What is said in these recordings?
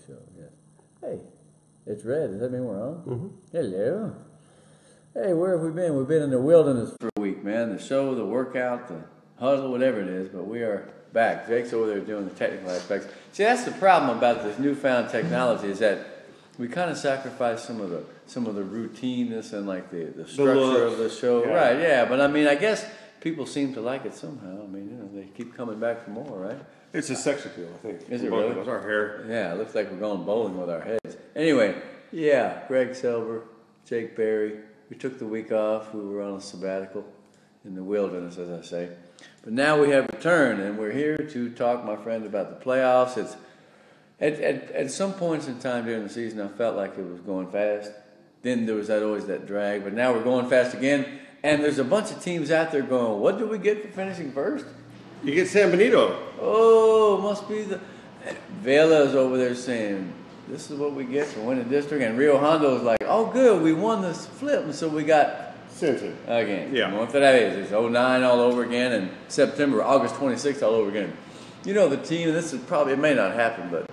show, yes. Hey, it's red. Does that mean we're on? Mm-hmm. Hello. Hey, where have we been? We've been in the wilderness for a week, man. The show, the workout, the huddle, whatever it is, but we are back. Jake's over there doing the technical aspects. See, that's the problem about this newfound technology is that we kind of sacrifice some of the routineness and like the structure of the show. Yeah. Right, yeah. But I mean, I guess people seem to like it somehow. I mean, you know, they keep coming back for more, right? It's a sex appeal, I think. Is it Both really? of us, our hair. Yeah, it looks like we're going bowling with our heads. Anyway, yeah, Greg Silver, Jake Berry. We took the week off. We were on a sabbatical in the wilderness, as I say. But now we have returned, and we're here to talk, my friend, about the playoffs. It's at some points in time during the season, I felt like it was going fast. Then there was always that drag, but now we're going fast again. And there's a bunch of teams out there going, what do we get for finishing first? You get San Benito. Oh, must be the... Vela's over there saying, this is what we get for winning district. And Rio Hondo's like, oh, good, we won this flip. And so we got... Simpson. Again. Yeah. Otra vez. It's 09 all over again and September, August 26th all over again. You know, the team, this is probably, it may not happen, but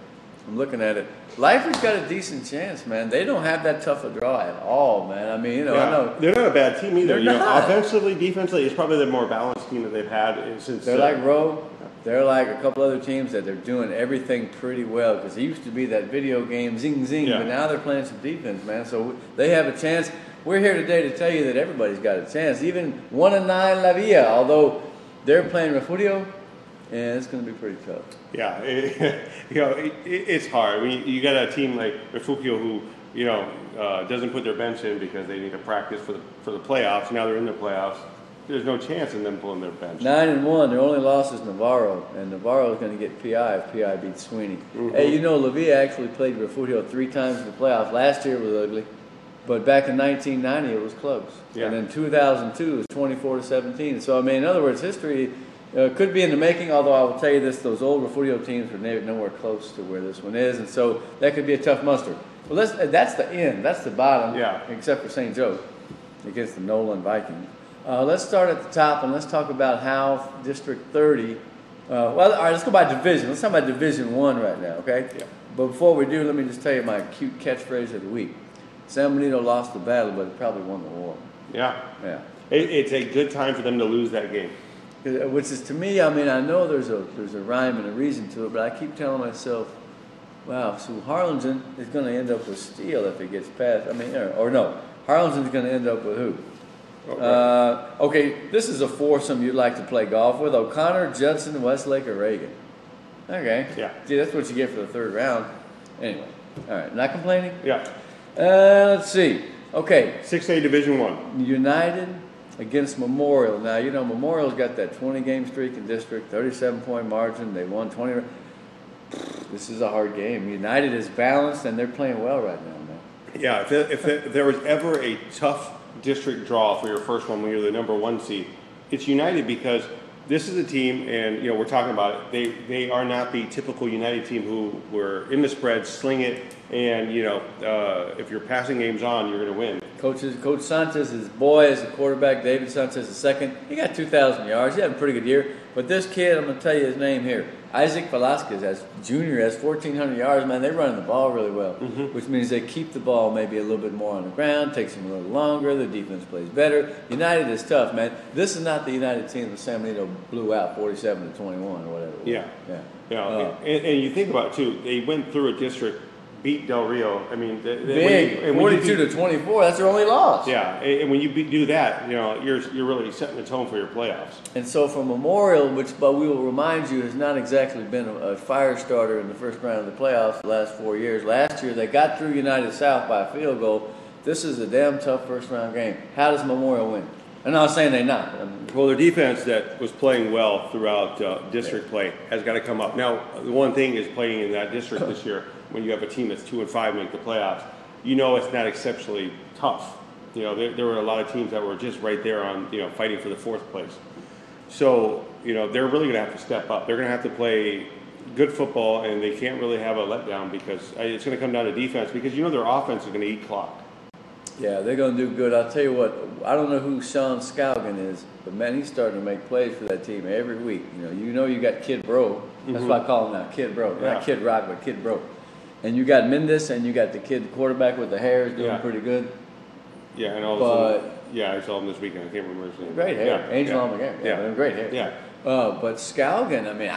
I'm looking at it. Lifer's got a decent chance, man. They don't have that tough a draw at all, man. I mean, you know, Yeah. I know. They're not a bad team either. They're You know, not. offensively, defensively, it's probably the more balanced team that they've had since. They're like Rowe. They're like a couple other teams that they're doing everything pretty well because it used to be that video game zing zing, Yeah. but now they're playing some defense, man. So they have a chance. We're here today to tell you that everybody's got a chance. Even 1-9 La Villa, although they're playing Refugio, and it's going to be pretty tough. Yeah, it's hard. I mean, you got a team like Refugio who, doesn't put their bench in because they need to practice for the playoffs. Now they're in the playoffs. There's no chance in them pulling their bench. 9-1. Their only loss is Navarro, and Navarro is going to get PI if PI beats Sweeney. Mm-hmm. Hey, you know, La Villa actually played Refugio 3 times in the playoffs. Last year it was ugly, but back in 1990 it was close. Yeah. And in 2002 it was 24-17. So I mean, in other words, history could be in the making. Although I will tell you this: those old Refugio teams were nowhere close to where this one is, and so that could be a tough muster. Well, that's the end. That's the bottom. Yeah. Except for St. Joe against the Nolan Vikings. Let's start at the top and let's talk about how District 30. All right, let's go by division. Let's talk about Division 1 right now, okay? Yeah. But before we do, let me just tell you my cute catchphrase of the week. San Benito lost the battle, but it probably won the war. Yeah. Yeah. It's a good time for them to lose that game. Which is, to me, I mean, I know there's a rhyme and a reason to it, but I keep telling myself, wow, so Harlingen is going to end up with Steele if it gets past. I mean, or no, Harlingen's going to end up with who? Okay, this is a foursome you'd like to play golf with: O'Connor, Judson, Westlake, or Reagan. Okay. Yeah. See, that's what you get for the third round. Anyway, all right, not complaining. Yeah. Let's see. Okay, 6A Division 1. United against Memorial. Now, you know, Memorial's got that 20-game streak in district, 37-point margin. They won 20. This is a hard game. United is balanced, and they're playing well right now, man. Yeah, if there was ever a tough district draw for your first one when you're the number 1 seed, it's United, because this is a team, and we're talking about it. They are not the typical United team who were in the spread, sling it, and if your passing game's on, you're going to win. Coach Sanchez's boy is the quarterback. David Sanchez is second. He got 2,000 yards. He had a pretty good year. But this kid, I'm going to tell you his name here. Isaac Velasquez, as junior, has 1,400 yards. Man, they're running the ball really well, which means they keep the ball maybe a little bit more on the ground, takes them a little longer. The defense plays better. United is tough, man. This is not the United team that San Benito blew out 47-21 or whatever. Yeah. Yeah. And you think about it, too. They went through a district, beat Del Rio. I mean, big, 42-24. That's their only loss. Yeah, and when you do that, you're really setting the tone for your playoffs. And so for Memorial, but we will remind you, has not exactly been a fire starter in the first round of the playoffs the last 4 years. Last year, they got through United South by a field goal. This is a damn tough first-round game. How does Memorial win? I'm not saying they're not. Well, their defense that was playing well throughout district play has got to come up. Now, the one thing is playing in that district this year, when you have a team that's 2-5 make the playoffs, it's not exceptionally tough. There were a lot of teams that were just right there on, fighting for the 4th place. So, they're really going to have to step up. They're going to have to play good football, and they can't really have a letdown because it's going to come down to defense because, their offense is going to eat clock. Yeah, they're going to do good. I'll tell you what, I don't know who Sean Scalgan is, but, man, he's starting to make plays for that team every week. You got Kid Bro. That's why I call him now, Kid Bro. Yeah. Not Kid Rock, but Kid Bro. And you got Mendes, and you got the kid quarterback with the hair is doing Yeah. pretty good. Yeah, and all But I saw him this weekend. I can't remember his name. great hair, Angel Almaguer. Yeah. Great hair. Yeah. But Scalgan, I mean,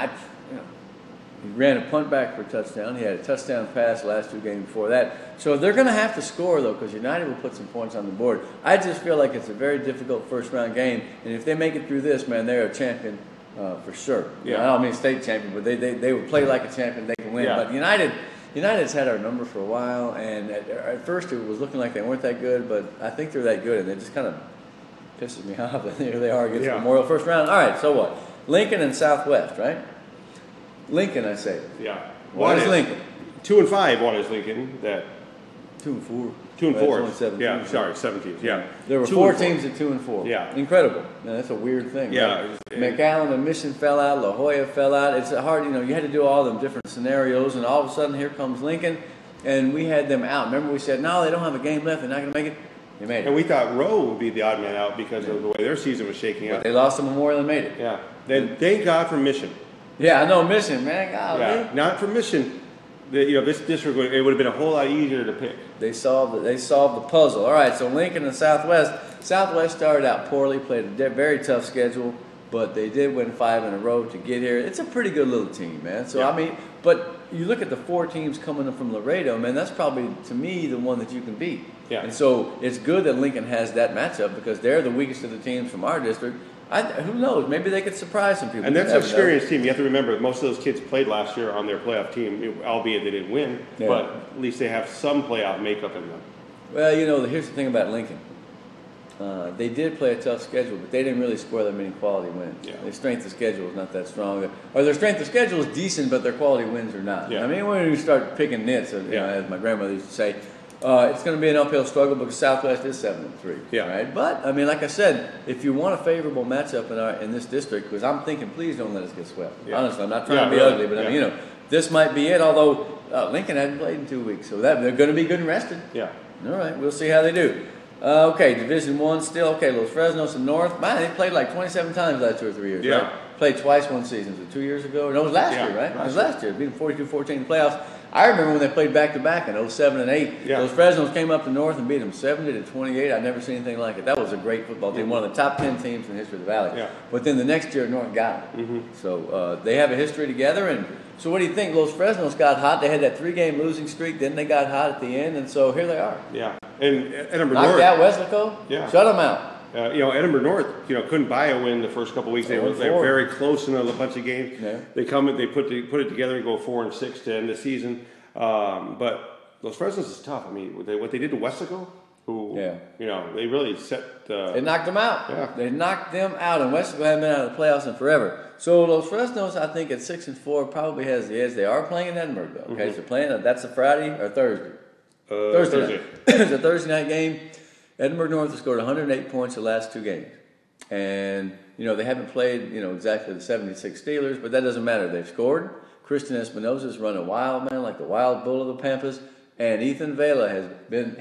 he ran a punt back for a touchdown. He had a touchdown pass last 2 games before that. So they're going to have to score, though, because United will put some points on the board. I just feel like it's a very difficult first-round game, and if they make it through this, man, they're a champion for sure. Yeah. I don't mean state champion, but they would play like a champion. They can win. Yeah. But United's had our number for a while, and at first it was looking like they weren't that good, but I think they're that good, and it just kind of pisses me off that here they are against Memorial first round. All right, so what? Lincoln and Southwest, right? Lincoln, I say. Yeah. What is Lincoln? 2-5. What is Lincoln? That 2-4. 2-4. Yeah, sorry, 17. Yeah. There were 4 teams at 2-4. Yeah. Incredible. Man, that's a weird thing. Yeah. Right? McAllen and Mission fell out. La Jolla fell out. It's hard, you had to do all them different scenarios, and all of a sudden here comes Lincoln, and we had them out. Remember we said, no, they don't have a game left. They're not going to make it. They made it. And we thought Rowe would be the odd man out because of the way their season was shaking out. They lost to Memorial and made it. Yeah. Then thank God for Mission. Yeah, I know Mission, man. Golly. Yeah. Not for Mission. This district, it would have been a whole lot easier to pick. They solved the puzzle. All right, so Lincoln and Southwest. Southwest started out poorly, played a very tough schedule, but they did win 5 in a row to get here. It's a pretty good little team, man. So, Yeah. I mean, but you look at the 4 teams coming from Laredo, man, that's probably, to me, the one that you can beat. Yeah. And so it's good that Lincoln has that matchup because they're the weakest of the teams from our district. Who knows? Maybe they could surprise some people. And that's You an never know. experienced team. You have to remember, most of those kids played last year on their playoff team, albeit they didn't win, Yeah. but at least they have some playoff makeup in them. Well, here's the thing about Lincoln. They did play a tough schedule, but they didn't really score that many quality wins. Yeah. Their strength of schedule is not that strong. Or their strength of schedule is decent, but their quality wins are not. Yeah. I mean, when you start picking nits, Yeah. as my grandmother used to say, it's going to be an uphill struggle because Southwest is 7-3. Yeah. Right. But I mean, like I said, if you want a favorable matchup in this district, because I'm thinking, please don't let us get swept. Yeah. Honestly, I'm not trying Yeah, to be really. ugly, but I Yeah. mean, this might be it. Although Lincoln hadn't played in 2 weeks, so they're going to be good and rested. Yeah. All right, we'll see how they do. Okay, Division I still. Okay, Los Fresnos and North. Man, they played like 27 times the last 2 or 3 years. Yeah. Right? Played twice one season. Was it 2 years ago? No, it was last Yeah, year, right? It was last last year. Beat them 42-14 in the playoffs. I remember when they played back-to-back in 07 and 8. Yeah. Those Fresnos came up to North and beat them 70-28. I've never seen anything like it. That was a great football team, one of the top 10 teams in the history of the Valley. Yeah. But then the next year, North got them. Mm-hmm. So they have a history together. And so what do you think? Los Fresnos got hot. They had that 3-game losing streak. Then they got hot at the end. And so here they are. Yeah. And Edinburgh Knocked North. out Weslaco. Yeah. Shut them out. Edinburgh North, couldn't buy a win the first couple of weeks. They were 4-4. very close in a bunch of games. Yeah. They put it together and go 4-6 to end the season. But Los Fresnos is tough. I mean, what they did to Weslaco, they really set. They knocked them out. Yeah. They knocked them out, and Weslaco hadn't been out of the playoffs in forever. So Los Fresnos, I think at 6-4, probably has the edge. They are playing in Edinburgh, though. Okay, so playing that's a Friday or Thursday. Thursday night. It's a Thursday night game. Edinburgh North has scored 108 points the last 2 games. And, they haven't played, exactly the 76 Steelers, but that doesn't matter. They've scored. Christian Espinosa's run a wild, man, like the wild bull of the Pampas. And Ethan Vela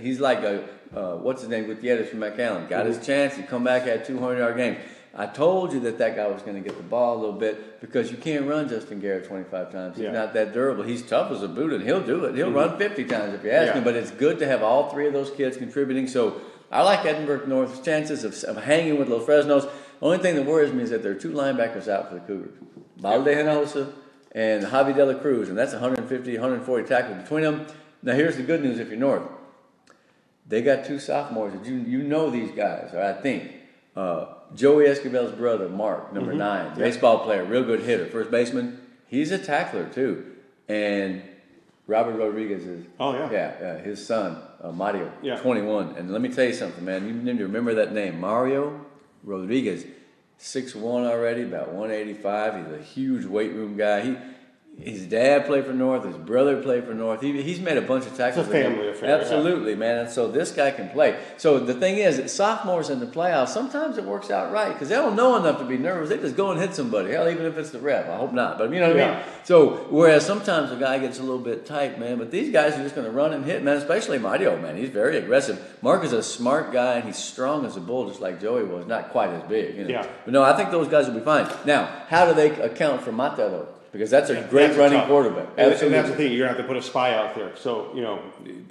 he's like what's his name, Gutierrez from McAllen. Got his chance. He come back, had 200-yard game. I told you that guy was going to get the ball a little bit because you can't run Justin Garrett 25 times. He's not that durable. He's tough as a boot, and he'll do it. He'll run 50 times if you ask him, but it's good to have all 3 of those kids contributing. So I like Edinburgh North's chances of hanging with Los Fresnos. Only thing that worries me is that there are 2 linebackers out for the Cougars, Balde Hinojosa and Javi De La Cruz, and that's 150, 140 tackles between them. Now here's the good news if you're North. They got 2 sophomores. You know these guys, or I think. Joey Esquivel's brother, Mark, number 9, baseball player, real good hitter, first baseman. He's a tackler too. And Robert Rodriguez is, his son, Mario, 21. And let me tell you something, man. You need to remember that name, Mario Rodriguez, 6'1" already, about 185. He's a huge weight room guy. His dad played for North. His brother played for North. He's made a bunch of tackles. It's a family affair. Absolutely, man. And so this guy can play. So the thing is, sophomores in the playoffs, sometimes it works out right because they don't know enough to be nervous. They just go and hit somebody. Hell, even if it's the ref. I hope not. But you know what I mean? So whereas sometimes the guy gets a little bit tight, man. But these guys are just going to run and hit, man. Especially Mario, man. He's very aggressive. Mark is a smart guy, and he's strong as a bull, just like Joey was. Not quite as big. Yeah. But no, I think those guys will be fine. Now, how do they account for Mata, though? because that's a great That's running tough. quarterback. And Absolutely. that's the thing, you're going to have to put a spy out there. So,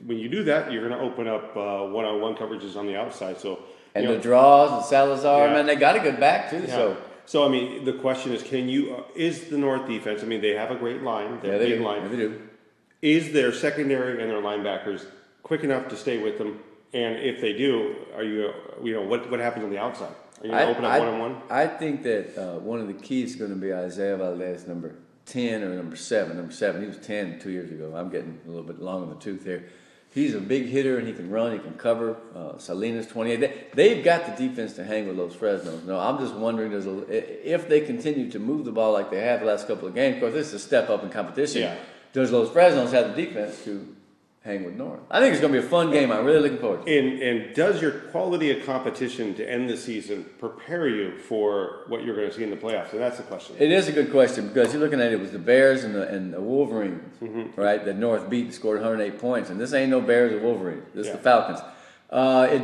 when you do that, you're going to open up one-on-one coverages on the outside. So, And the draws, and Salazar, Yeah. man, they got a good back too. yeah. So, I mean, the question is, is the North defense, I mean, they have a great line, they're Yeah, a they big do. line. Yeah, they do. Is their secondary and their linebackers quick enough to stay with them? And if they do, what happens on the outside? Are you going to open up one-on-one? I think that one of the keys is going to be Isaiah Valdez, number 10 or number 7. Number 7, he was 10 2 years ago. I'm getting a little bit long in the tooth here. He's a big hitter, and he can run, he can cover. Salinas, 28. They've got the defense to hang with those Fresnos. No, I'm just wondering if they continue to move the ball like they have the last couple of games. Of course, this is a step up in competition. Yeah. Does Los Fresnos have the defense to hang with North? I think it's going to be a fun game. I'm really looking forward to it. And does your quality of competition to end the season prepare you for what you're going to see in the playoffs? And that's the question. It is a good question because you're looking at it was the Bears and the Wolverines, right? That North beat and scored 108 points. And this ain't no Bears or Wolverines. This is the Falcons.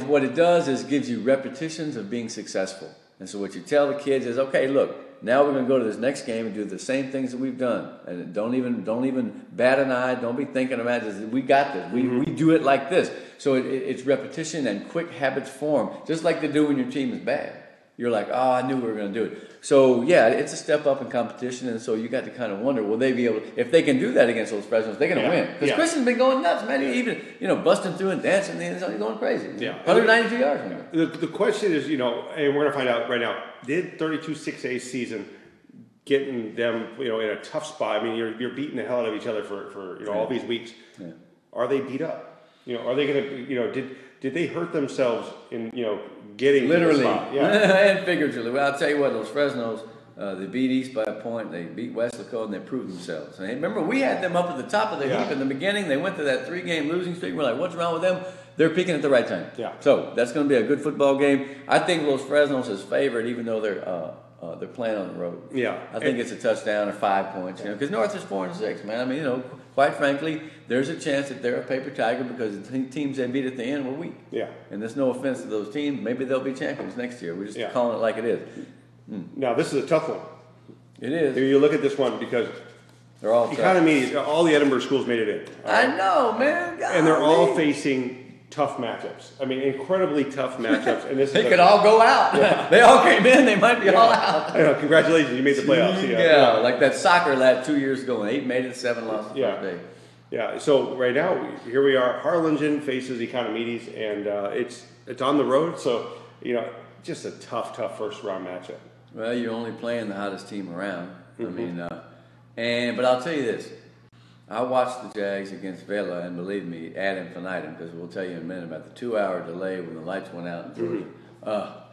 What it does is gives you repetitions of being successful. And so what you tell the kids is, okay, look, now we're going to go to this next game and do the same things that we've done. And don't even bat an eye. Don't be thinking about this. We got this. We do it like this. So it's repetition and quick habits form, just like they do when your team is bad. You're like, oh, I knew we were going to do it. So, yeah, it's a step up in competition, and so you got to kind of wonder, will they be able to, if they can do that against those Fresnos, they're going to win. Because Christian's been going nuts, man. He even, busting through and dancing, he's going crazy. Yeah. 192 yards. The question is, and we're going to find out right now, did 32-6A season getting them, in a tough spot? I mean, you're beating the hell out of each other for all these weeks. Yeah. Are they beat up? Are they going to, did they hurt themselves in, getting literally to the spot? Yeah. and figuratively? Well, I'll tell you what, those Fresnos, they beat East by a point, they beat Weslaco, and they proved themselves. And remember, we had them up at the top of the heap in the beginning. They went to that 3-game losing streak. We're like, what's wrong with them? They're peaking at the right time. Yeah. So that's going to be a good football game. I think Los Fresnos is favored, even though they're playing on the road. Yeah. I think it's a touchdown or 5 points. Because North is 4-6, man. I mean, quite frankly, there's a chance that they're a paper tiger because the teams they beat at the end were weak. Yeah. And there's no offense to those teams. Maybe they'll be champions next year. We're just calling it like it is. Now, this is a tough one. It is. You look at this one because They're all economy, all the Edinburgh schools made it in. I know, man. And they're all facing tough matchups. I mean, incredibly tough matchups. And this They could all go out. Yeah. They all came in. They might be all out. I know, congratulations, you made the playoffs. Yeah, like that soccer lad 2 years ago. And 8 made it, 7 lost the first day. Yeah, so right now, here we are. Harlingen faces Economides, and it's on the road. So, just a tough first round matchup. Well, you're only playing the hottest team around. I mean, but I'll tell you this. I watched the Jags against Vela, and believe me, ad infinitum, because we'll tell you in a minute about the 2-hour delay when the lights went out in Georgia.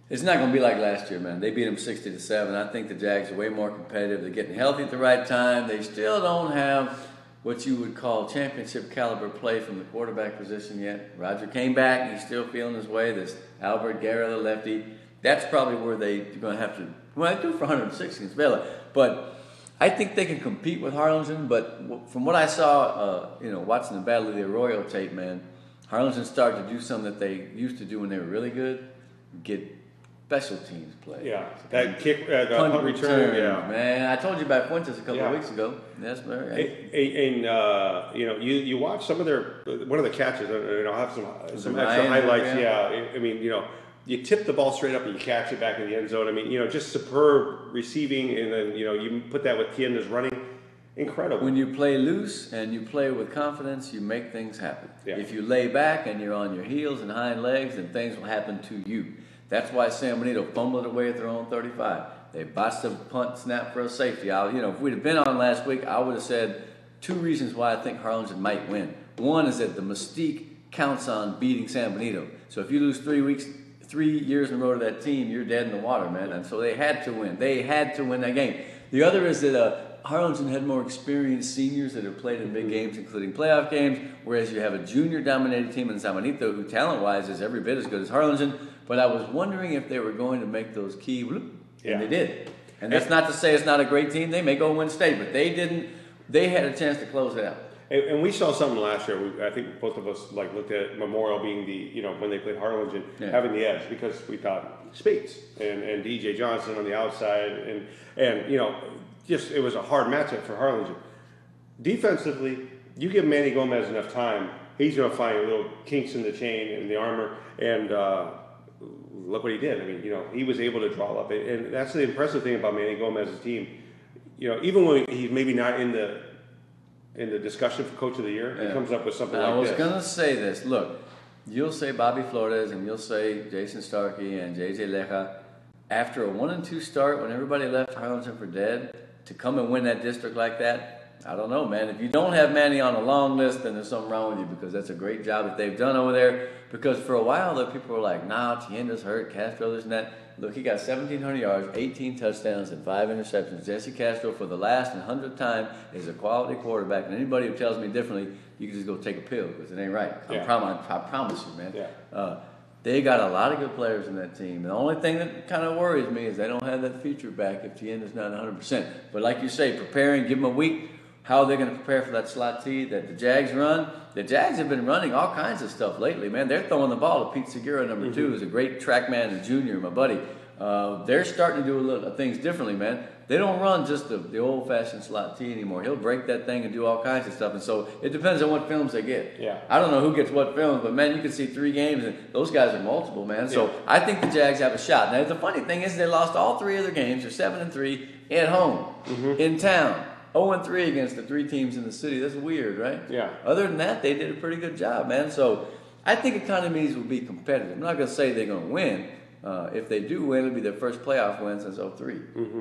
It's not going to be like last year, man. They beat them 60-7. I think the Jags are way more competitive. They're getting healthy at the right time. They still don't have what you would call championship caliber play from the quarterback position yet. Roger came back. He's still feeling his way. This Albert Guerra, the lefty. That's probably where they're going to have to. Well, they do for 106 against Vela, but I think they can compete with Harlingen. But from what I saw, watching the Battle of the Arroyo tape, man, Harlingen started to do something that they used to do when they were really good: get special teams play. Yeah, that kick, punt return. Yeah, man. I told you about Fuentes a couple of weeks ago. That's very. And you watch some of one of the catches. I'll have some extra highlights. Yeah, I mean, you tip the ball straight up and you catch it back in the end zone. I mean, just superb receiving, and then you put that with Tienda's running. Incredible. When you play loose and you play with confidence, you make things happen. Yeah. If you lay back and you're on your heels and hind legs, then things will happen to you. That's why San Benito fumbled away at their own 35. They botched a punt snap for a safety. If we'd have been on last week, I would have said 2 reasons why I think Harlingen might win. One is that the mystique counts on beating San Benito. So if you lose 3 years in a row to that team, you're dead in the water, man. And so they had to win. They had to win that game. The other is that Harlingen had more experienced seniors that have played in big games, including playoff games, whereas you have a junior-dominated team in San Benito who, talent-wise, is every bit as good as Harlingen. But I was wondering if they were going to make those key, and they did. And that's not to say it's not a great team. They may go win state, but they didn't. They had a chance to close it out. And we saw something last year. I think both of us looked at Memorial being when they played Harlingen, having the edge, because we thought Spates and DJ Johnson on the outside, and it was a hard matchup for Harlingen. Defensively, you give Manny Gomez enough time, he's going to find little kinks in the chain and the armor, and look what he did. I mean, he was able to draw up, and that's the impressive thing about Manny Gomez's team. Even when he's maybe not in the discussion for Coach of the Year, he comes up with something like this. I was going to say this. Look, you'll say Bobby Flores and you'll say Jason Starkey and JJ Leja. After a 1-2 start, when everybody left Harlingen for dead, to come and win that district like that, I don't know, man. If you don't have Manny on a long list, then there's something wrong with you, because that's a great job that they've done over there. Because for a while, there people were like, nah, Tienda's hurt, Castro, this and that. Look, he got 1,700 yards, 18 touchdowns, and 5 interceptions. Jesse Castro, for the last and 100th time, is a quality quarterback. And anybody who tells me differently, you can just go take a pill, because it ain't right. Yeah. I promise you, man. Yeah. They got a lot of good players in that team. The only thing that kind of worries me is they don't have that feature back if Tienda's not 100%. But like you say, preparing, give them a week. How are they going to prepare for that slot T that the Jags run? The Jags have been running all kinds of stuff lately, man. They're throwing the ball to Pete Segura, number 2, who's a great track man and junior, my buddy. They're starting to do a little things differently, man. They don't run just the old-fashioned slot T anymore. He'll break that thing and do all kinds of stuff. And so it depends on what films they get. Yeah. I don't know who gets what films, but, man, you can see 3 games, and those guys are multiple, man. So I think the Jags have a shot. Now, the funny thing is they lost all 3 of their games. They're 7-3 at home, in town. 0-3 against the 3 teams in the city. That's weird, right? Yeah. Other than that, they did a pretty good job, man. So I think Economies will be competitive. I'm not going to say they're going to win. If they do win, it'll be their first playoff win since 03,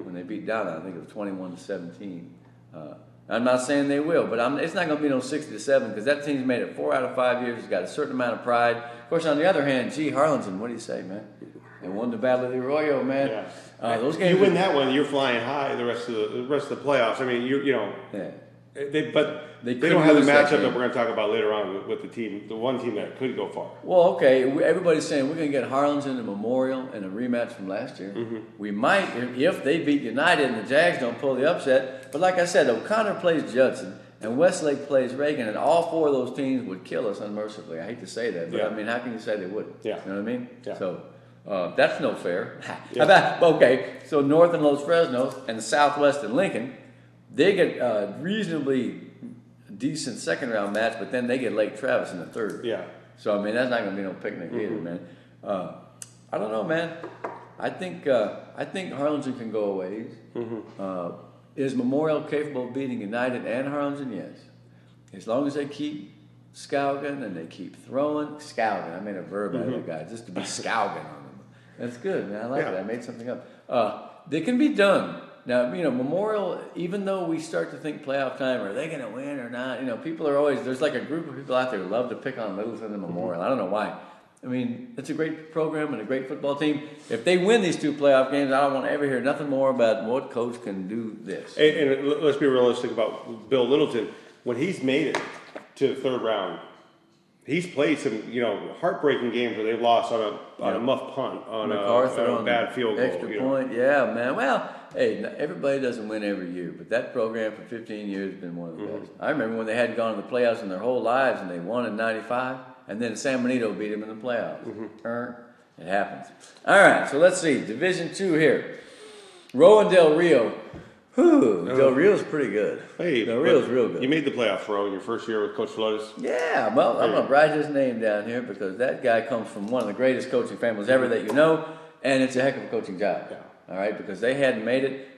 when they beat Donna. I think it was 21-17. I'm not saying they will, but it's not going to be no 60-7, because that team's made it 4 out of 5 years. It's got a certain amount of pride. Of course, on the other hand, Harlingen, what do you say, man? They won the Battle of the Arroyo, man. Yeah. Those games. You win that one, you're flying high the rest of the playoffs. I mean, Yeah. They don't couldn't have the lose that matchup game. that we're going to talk about later on with the one team that could go far. Well, okay, everybody's saying we're going to get Harlingen and Memorial and a rematch from last year. We might, if they beat United and the Jags don't pull the upset. But like I said, O'Connor plays Judson and Westlake plays Reagan, and all 4 of those teams would kill us unmercifully. I hate to say that, but Yeah. I mean, how can you say they wouldn't? Yeah. You know what I mean? Yeah. So that's no fair. Yeah. How about, okay, so North and Los Fresnos and the Southwest and Lincoln, they get reasonably decent second-round match, but then they get Lake Travis in the 3rd. Yeah. So, I mean, that's not going to be no picnic either, man. I don't know, man. I think Harlingen can go a ways. Is Memorial capable of beating United and Harlingen? Yes. As long as they keep scouging and they keep throwing. Scouging. I made a verb out of that guy, just to be scouging on them. That's good, man. I like it. I made something up. They can be done. Now, Memorial, even though we start to think playoff time, are they going to win or not? People are always, there's like a group of people out there who love to pick on Littleton and Memorial. I don't know why. I mean, it's a great program and a great football team. If they win these 2 playoff games, I don't want to ever hear nothing more about what coach can do this. And let's be realistic about Bill Littleton. When he's made it to the 3rd round, he's played some, heartbreaking games where they've lost on a muff punt, on a bad field goal. Extra point, yeah, man. Well, hey, everybody doesn't win every year, but that program for 15 years has been one of the best. I remember when they hadn't gone to the playoffs in their whole lives, and they won in '95, and then San Benito beat them in the playoffs. It happens. All right, so let's see. Division II here. Rowan Del Rio. Del Rio's pretty good. Hey, Del Rio's real good. You made the playoffs, Ro, in your first year with Coach Flores. Yeah, well, I'm going to write his name down here, because that guy comes from one of the greatest coaching families ever that you know, and it's a heck of a coaching job. Yeah. All right, because they hadn't made it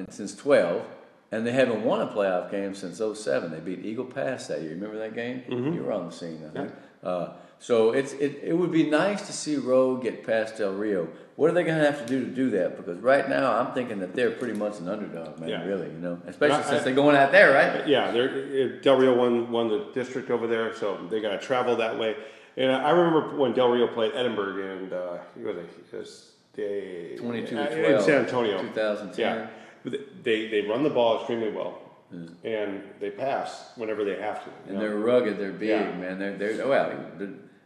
since 12, and they haven't won a playoff game since 07. They beat Eagle Pass that year. Remember that game? You were on the scene, I think. So it would be nice to see Rowe get past Del Rio. What are they going to have to do that? Because right now I'm thinking that they're pretty much an underdog, man. Really, especially since they're going out there, right? Yeah, Del Rio won the district over there, so they got to travel that way. And I remember when Del Rio played Edinburgh, and it was 22-12 in San Antonio, 2010. Yeah, they run the ball extremely well. And they pass whenever they have to. And they're rugged, they're big, man.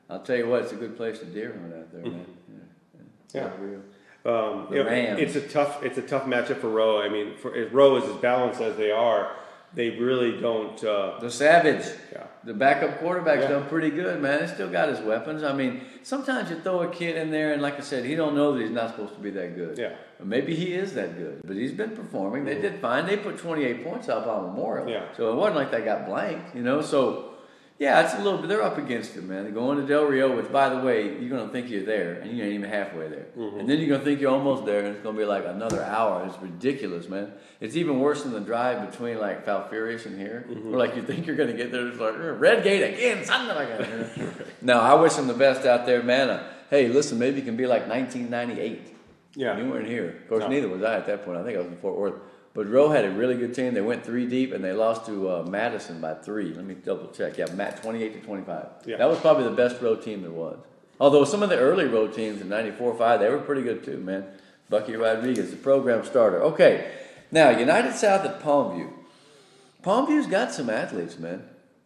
I'll tell you what, it's a good place to deer hunt out there, man. It's a tough matchup for Rowe. I mean, if Rowe is as balanced as they are, they really don't. The Savage. Yeah. The backup quarterback's Yeah. done pretty good, man. He's still got his weapons. I mean, sometimes you throw a kid in there, and like I said, he don't know that he's not supposed to be that good. Yeah. Or maybe he is that good, but he's been performing. They did fine. They put 28 points up on Memorial. Yeah. So it wasn't like they got blanked, you know. So, yeah, it's a little bit. They're up against it, man. They're going to Del Rio, which, by the way, you're gonna think you're there, and you ain't even halfway there. And then you're gonna think you're almost there, and it's gonna be like another hour. It's ridiculous, man. It's even worse than the drive between like Falfurrias and here, where like you think you're gonna get there, it's like Red Gate again, something like that. You know? No, I wish them the best out there, man. Hey, listen, maybe it can be like 1998. Yeah. You weren't here. Of course, No. neither was I at that point. I think I was in Fort Worth. But Rowe had a really good team. They went 3 deep, and they lost to Madison by 3. Let me double check. Yeah, 28-25. Yeah. That was probably the best road team there was. Although some of the early road teams in 94-5, they were pretty good too, man. Bucky Rodriguez, the program starter. Okay, now United South at Palmview. Palmview's got some athletes, man.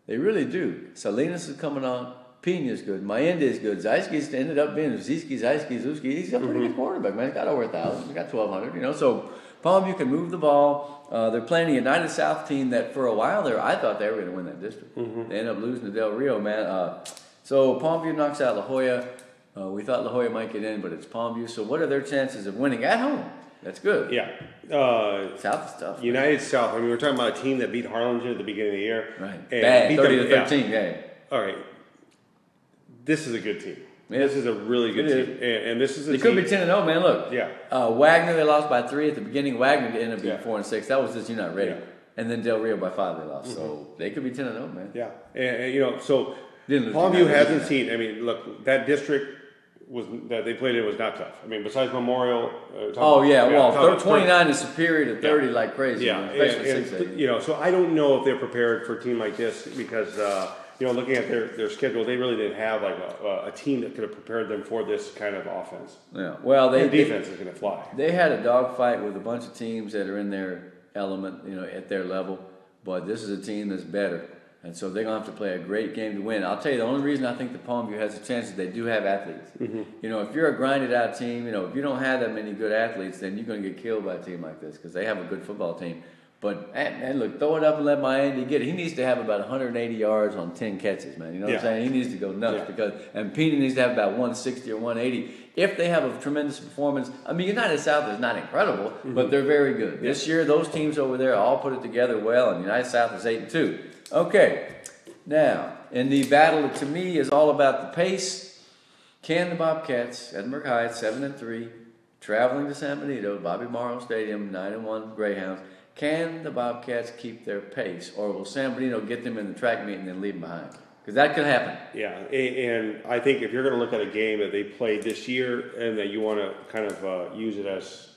They really do. Salinas is coming on. Pena's good. Mayende's good. Zysky's ended up being Zysky, Zuski. He's a pretty good quarterback, man. He's got over 1,000. He's got 1,200, you know. So Palmview can move the ball. They're playing a United South team that for a while there, I thought they were going to win that district. They ended up losing to Del Rio, man. So Palmview knocks out La Jolla. We thought La Jolla might get in, but it's Palmview. So what are their chances of winning at home? That's good. Yeah. South is tough. United South. I mean, we're talking about a team that beat Harlingen at the beginning of the year. Right. And Bad. beat 30-13. Yeah. All right. This is a good team. Yeah. This is a really good It team. And this is a They team. could be 10-0, man. Look. Yeah. Wagner, they lost by 3 at the beginning. Wagner ended up being Yeah. 4-6. That was just you're not ready. Yeah. And then Del Rio by 5 they lost. So they could be 10-0, man. Yeah. And, you know, so Didn't lose Palmview United. hasn't seen, I mean, look, that district that they played in was not tough. I mean, besides Memorial. Oh, yeah. Well, talk- 29 is superior to 30 like crazy. Yeah, man, especially and, 6A. you know, so I don't know if they're prepared for a team like this because, you know, looking at their schedule, they really didn't have like a team that could have prepared them for this kind of offense. Yeah. Well, Their defense is going to fly. They had a dogfight with a bunch of teams that are in their element, you know, at their level. But this is a team that's better. And so they're going to have to play a great game to win. I'll tell you, the only reason I think the Palmview has a chance is they do have athletes. You know, if you're a grinded out team, you know, if you don't have that many good athletes, then you're going to get killed by a team like this because they have a good football team. But, man, look, throw it up and let Maende get it. He needs to have about 180 yards on 10 catches, man. You know what I'm saying? He needs to go nuts and Pena needs to have about 160 or 180. If they have a tremendous performance, I mean, United South is not incredible, but they're very good. This year, those teams over there all put it together well, and United South is 8-2. Okay, now, in the battle, to me, is all about the pace. Can the Bobcats, Edinburgh High, 7-3, traveling to San Benito, Bobby Morrow Stadium, 9-1 Greyhounds, can the Bobcats keep their pace, or will San Benito get them in the track meet and then leave them behind? Because that could happen. Yeah, and I think if you're going to look at a game that they played this year and that you want to kind of use it as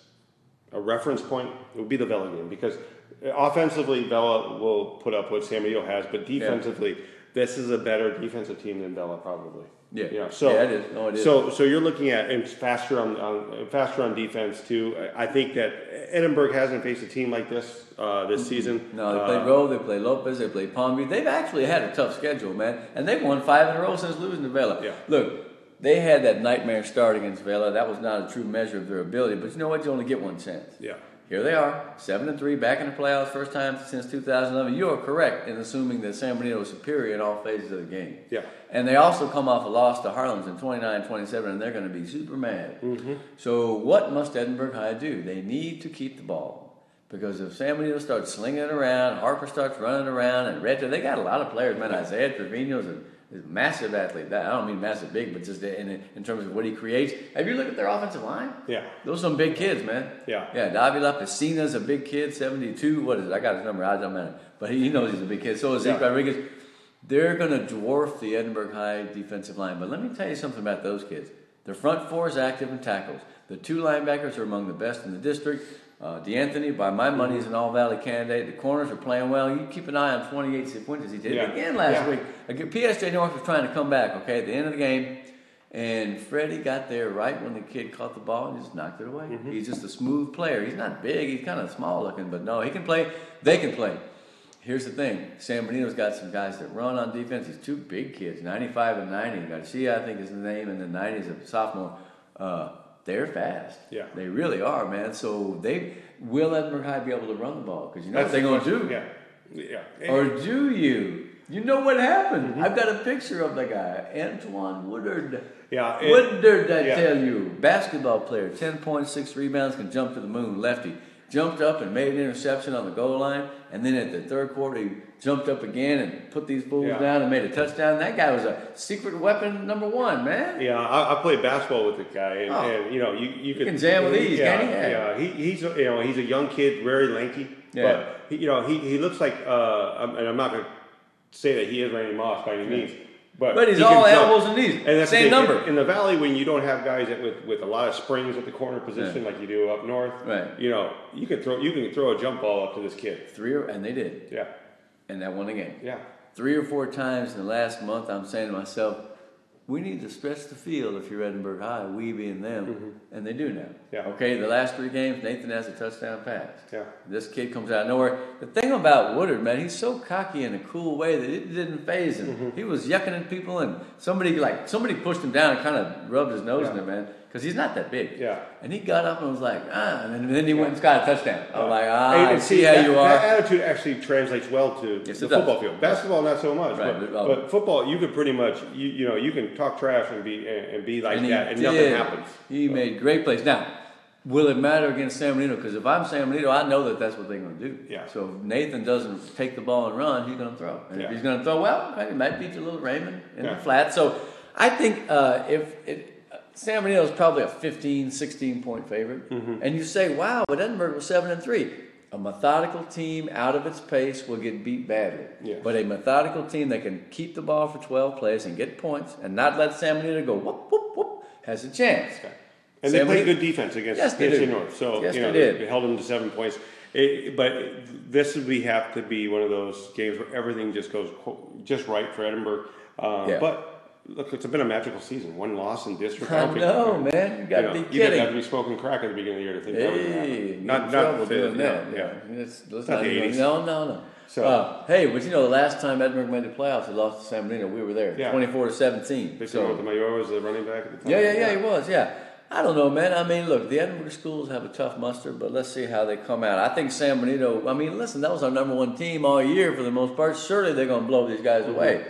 a reference point, it would be the Vela game because offensively, Vela will put up what San Benito has, but defensively, this is a better defensive team than Vela probably. Yeah. You know, so Yeah, it is. No, it is. So you're looking at and faster on defense too. I think that Edinburgh hasn't faced a team like this this season. No, they played Rowe, they played Lopez, they played Palmview. They've actually had a tough schedule, man. And they've won 5 in a row since losing to Vela. Yeah. Look, they had that nightmare start against Vela. That was not a true measure of their ability. But you know what? You only get one chance. Yeah. Here they are, 7-3, back in the playoffs, first time since 2011. You are correct in assuming that San Benito is superior in all phases of the game. Yeah. And they also come off a loss to Harlingen 29-27, and they're going to be super mad. So what must Edinburgh High do? They need to keep the ball. Because if San Benito starts slinging it around, Harper starts running around, and Red, they got a lot of players, man. Isaiah Trevino's a massive athlete. I don't mean massive big, but just in terms of what he creates. Have you looked at their offensive line? Yeah. Those are some big kids, man. Yeah. Yeah, Davila Piscina's a big kid, 72. What is it? I got his number. I don't matter. But he knows he's a big kid. So is Zeke Rodriguez. They're going to dwarf the Edinburgh High defensive line. But let me tell you something about those kids. Their front four is active in tackles. The 2 linebackers are among the best in the district. DeAnthony, by my money, is an All-Valley candidate. The corners are playing well. You keep an eye on 28 Cifuentes. He did it again last week. PSJ North was trying to come back, okay, at the end of the game. And Freddie got there right when the kid caught the ball and just knocked it away. He's just a smooth player. He's not big. He's kind of small looking, but no, he can play. They can play. Here's the thing. San Benito's got some guys that run on defense. He's 2 big kids, 95 and 90. Garcia, I think, is his name, and then 90 is a sophomore. They're fast. Yeah. They really are, man. So will Edinburgh High be able to run the ball? Because you know what they're going to do. Yeah. Or do you? You know what happened? I've got a picture of the guy, Antoine Woodard. Yeah, Woodard, I yeah. tell you, basketball player, 10.6 rebounds, can jump to the moon, lefty. Jumped up and made an interception on the goal line, and then at the third quarter, he jumped up again and put these fools Yeah. down and made a touchdown. That guy was a secret weapon #1, man. Yeah, I played basketball with the guy, and, Oh. and you know, you can jam with these, yeah, can't he? Yeah, he's he's a young kid, very lanky, Yeah. but he looks like and I'm not going to say that he is Randy Moss by any means, but he's he all can jump. elbows and knees. And that's the Same thing. number. In the valley, when you don't have guys with a lot of springs at the corner position like you do up north, Right. you know, you can throw a jump ball up to this kid. And they did, Yeah, and that won the game. yeah. 3 or 4 times in the last month, I'm saying to myself, we need to stretch the field if you're Edinburgh High, we being them, and they do now. Yeah. Okay, the last 3 games, Nathan has a touchdown pass. Yeah. This kid comes out of nowhere. The thing about Woodard, man, he's so cocky in a cool way that it didn't faze him. He was yucking at people, and somebody pushed him down and kind of rubbed his nose in it, man, because he's not that big. Yeah. And he got up and was like, and then he went and got a touchdown. I was like, And I see how that, you are. That attitude actually translates well to Yes, the it does. football field. Basketball, not so much. Right, But football, you could pretty much you can talk trash and be like he that, and nothing did. happens. He made great plays. Now, will it matter against San Benito? Because if I'm San Benito, I know that that's what they're going to do. Yeah. So if Nathan doesn't take the ball and run, he's going to throw. And if Yeah. he's going to throw well, he might beat your little Raymond in Yeah. the flat. So I think San Benito is probably a 15, 16-point favorite. And you say, wow, but Edinburgh was 7-3. A methodical team out of its pace will get beat badly. Yes. But a methodical team that can keep the ball for 12 plays and get points and not let San Benito go whoop, whoop, whoop, has a chance. And San they played Benito- good defense against Yes, they PSA did. North. So Yes, you know, they did. they held them to 7 points. But this would have to be one of those games where everything just goes just right for Edinburgh. Yeah. But look, it's been a magical season. 1 loss in district. I know, man. You got to be You kidding. didn't have to be smoking crack at the beginning of the year to think that was going to Hey, happen. you Not get in trouble to say doing that. Yeah. Let's Not not the even, 80s. no. So- Hey, but you know, the last time Edinburgh made the playoffs, they lost to San Benito. We were there, Yeah. 24-17. Victor Montemayor was the running back at the time. Yeah, he was. Yeah, I don't know, man. I mean, look, the Edinburgh schools have a tough muster, but let's see how they come out. I think San Benito. I mean, listen, that was our #1 team all year for the most part. Surely they're going to blow these guys away.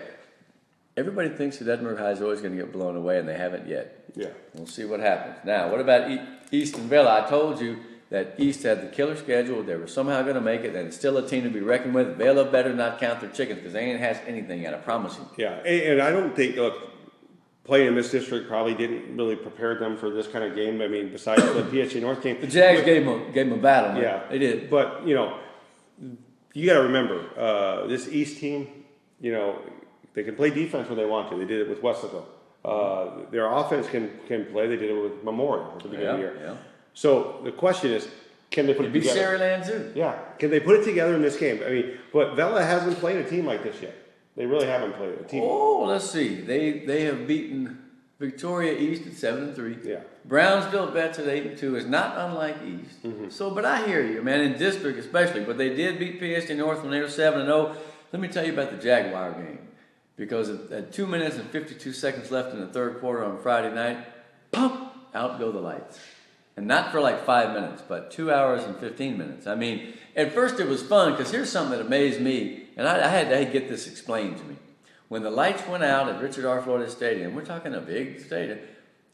Everybody thinks that Edinburgh High is always going to get blown away, and they haven't yet. Yeah. We'll see what happens. Now, what about East and Villa? I told you that East had the killer schedule. They were somehow going to make it, and it's still a team to be reckoned with. Villa better not count their chickens because they ain't has anything yet, I promise you. Yeah, and I don't think, look, playing in this district probably didn't really prepare them for this kind of game. I mean, besides the PSA North game. The Jags gave them a battle, man. Yeah. They did. But, you know, you got to remember, this East team, you know, they can play defense when they want to. They did it with Westerville. Their offense can play. They did it with Memorial at the beginning of the year. Yeah. So the question is, can they put it Beat together? Saraland too. Yeah, can they put it together in this game? I mean, but Vela hasn't played a team like this yet. They really haven't played a team. Oh, let's see. They have beaten Victoria East at 7-3. Yeah. Brownsville Vets at 8-2 is not unlike East. So, but I hear you, man. In district especially, but they did beat PSG North when they were 7-0. Let me tell you about the Jaguar game, because at 2 minutes and 52 seconds left in the third quarter on Friday night, pump, out go the lights. And not for like 5 minutes, but 2 hours and 15 minutes. I mean, at first it was fun, because here's something that amazed me, and I had to get this explained to me. When the lights went out at Richard R. Flores Stadium, we're talking a big stadium,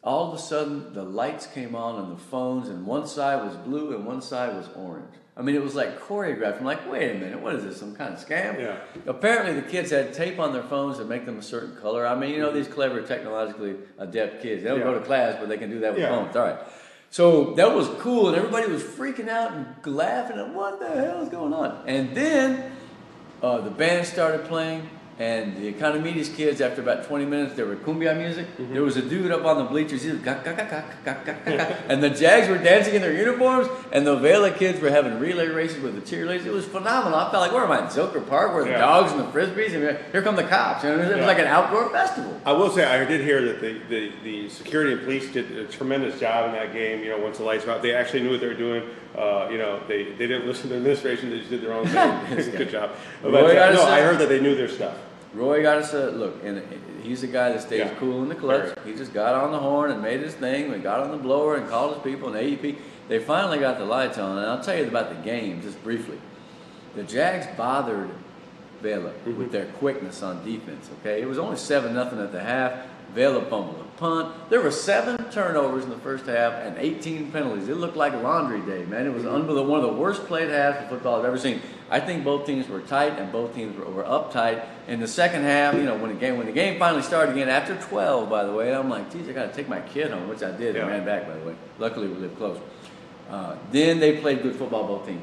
all of a sudden the lights came on and the phones, and one side was blue and one side was orange. I mean, it was like choreographed. I'm like, wait a minute, what is this, some kind of scam? Yeah. Apparently the kids had tape on their phones that make them a certain color. I mean, you know, these clever, technologically adept kids. They don't go to class, but they can do that with Yeah. phones. All right. So that was cool, and everybody was freaking out and laughing, and what the hell is going on? And then the band started playing, and the Economides kids, after about 20 minutes, there were cumbia music. There was a dude up on the bleachers, he was and the Jags were dancing in their uniforms, and the Vela kids were having relay races with the cheerleaders. It was phenomenal. I felt like, where am I, in Zilker Park, where the dogs and the frisbees, and here come the cops. You know, it was like an outdoor festival. I will say, I did hear that the security and police did a tremendous job in that game. You know, once the lights went out, they actually knew what they were doing. You know, they didn't listen to the administration; they just did their own thing. Good job. But, I heard that they knew their stuff. Roy got us look, and he's a guy that stays cool in the clutch. He just got on the horn and made his thing. We got on the blower and called his people and AEP. They finally got the lights on, and I'll tell you about the game just briefly. The Jags bothered Vela, with their quickness on defense, okay? It was only 7-0 at the half. Vela fumbled a punt. There were 7 turnovers in the first half and 18 penalties. It looked like laundry day, man. It was unbelievable. One of the worst played halves of football I've ever seen. I think both teams were tight and both teams were uptight. In the second half, you know, when the game finally started again after 12, by the way, I'm like, geez, I got to take my kid home, which I did. And ran back, by the way. Luckily, we lived close. Then they played good football, both teams,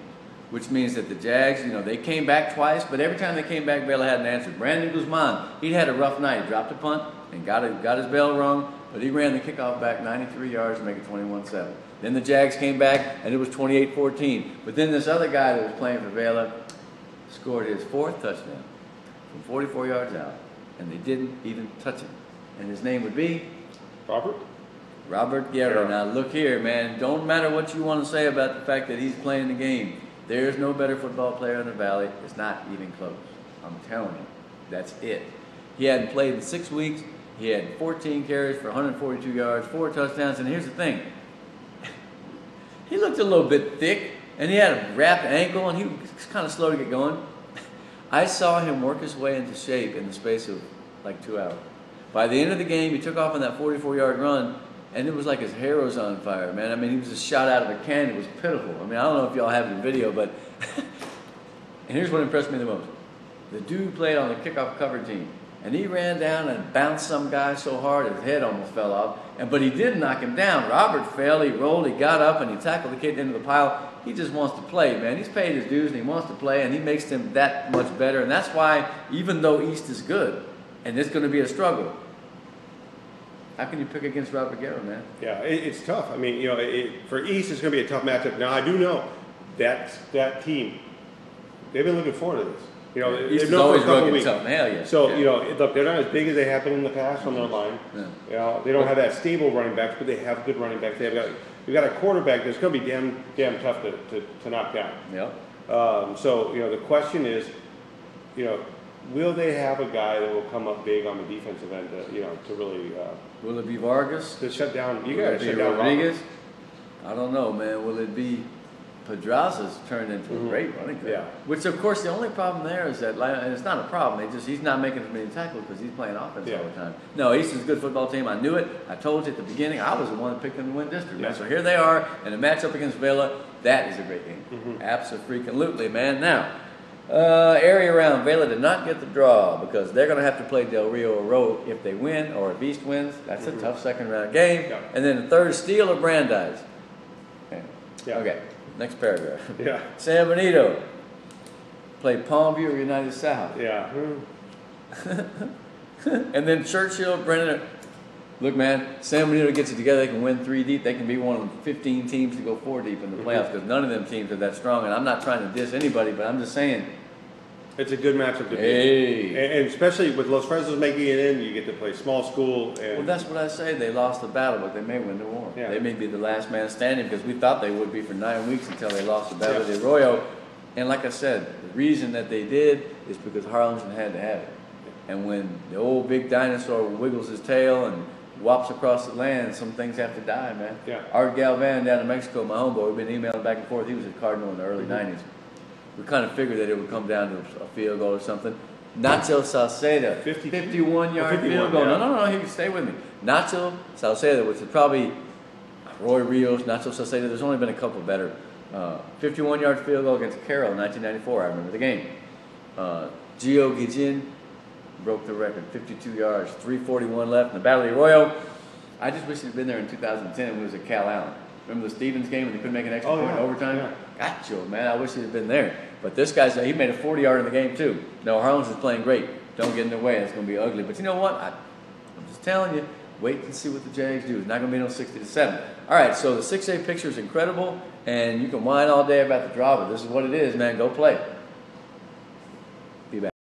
which means that the Jags, you know, they came back twice, but every time they came back, Vela hadn't answered. Brandon Guzman, he'd had a rough night. He dropped a punt and got his bell rung, but he ran the kickoff back 93 yards to make it 21-7. Then the Jags came back, and it was 28-14. But then this other guy that was playing for Vela scored his 4th touchdown from 44 yards out, and they didn't even touch him. And his name would be? Robert Guerra. Now look here, man. Don't matter what you want to say about the fact that he's playing the game. There's no better football player in the Valley. It's not even close. I'm telling you. That's it. He hadn't played in 6 weeks. He had 14 carries for 142 yards, 4 touchdowns. And here's the thing. He looked a little bit thick, and he had a wrapped ankle, and he was kind of slow to get going. I saw him work his way into shape in the space of like 2 hours. By the end of the game, he took off on that 44-yard run, and it was like his hair was on fire, man. I mean, he was just shot out of a cannon. It was pitiful. I mean, I don't know if y'all have the video, but and here's what impressed me the most. The dude played on the kickoff cover team, and he ran down and bounced some guy so hard his head almost fell off. But he did knock him down. Robert fell, he rolled, he got up, and he tackled the kid into the pile. He just wants to play, man. He's paid his dues, and he wants to play, and he makes them that much better. And that's why, even though East is good, and it's going to be a struggle, how can you pick against Robert Guerra, man? Yeah, it's tough. I mean, you know, for East, it's going to be a tough matchup. Now, I do know that team, they've been looking forward to this. You know, East they've is known always for a couple rugged weeks. tough. Hell yeah. So, yeah. you know, look, they're not as big as they have been in the past on their line. Yeah. You know, they don't have that stable running backs, but they have good running backs. They've got a quarterback that's going to be damn tough to knock down. Yep. So, you know, the question is, you know, will they have a guy that will come up big on the defensive end, you know, to really Will it be Vargas? to shut down? You Will got to it be shut down Rodriguez? I don't know, man. Will it be Pedraza's turned into a great running back? Yeah. Which, of course, the only problem there is that, and it's not a problem. He's not making as many tackles because he's playing offense all the time. No, Easton's a good football team. I knew it. I told you at the beginning. I was the one that picked them to win district, man. So here they are in a matchup against Vela. That is a great game. Absolutely, man. Now, area around Vela did not get the draw because they're going to have to play Del Rio or Rowe if they win, or if East wins. That's a tough second round game. Yeah. And then the third is Steele or Brandeis. Okay. Yeah. Okay. Next paragraph. Yeah. San Benito played Palmview or United South. Yeah. And then Churchill, Brennan. Look, man, San Benito gets it together. They can win 3 deep. They can be one of the 15 teams to go 4 deep in the playoffs because none of them teams are that strong. And I'm not trying to diss anybody, but I'm just saying. It's a good matchup to be Hey. in. And especially with Los Fresnos making it in, you get to play small school. And Well, that's what I say. They lost the battle, but they may win the war. Yeah. They may be the last man standing because we thought they would be for 9 weeks until they lost the battle Yeah. de Arroyo. And like I said, the reason that they did is because Harlingen had to have it. And when the old big dinosaur wiggles his tail and whops across the land, some things have to die, man. Yeah. Art Galvan down in Mexico, my homeboy, we've been emailing back and forth. He was at Cardinal in the early 90s. We kind of figured that it would come down to a field goal or something. Nacho Salceda, 51-yard 51, field goal. yeah. No, he can stay with me. Nacho Salceda, which is probably Roy Rios, Nacho Salceda. There's only been a couple better. 51-yard field goal against Carroll in 1994. I remember the game. Gio Gijin broke the record, 52 yards, 3:41 left in the Battle of Arroyo. I just wish he'd been there in 2010 when he was at Cal Allen. Remember the Stevens game when they couldn't make an extra point in overtime? Yeah. Gotcha, man. I wish he'd have been there. But this guy's, he made a 40-yard in the game, too. No, Harlingen is playing great. Don't get in the way. It's going to be ugly. But you know what? I'm just telling you, wait and see what the Jags do. It's not going to be no 60-7. All right, so the 6A picture is incredible, and you can whine all day about the draw, but this is what it is, man. Go play.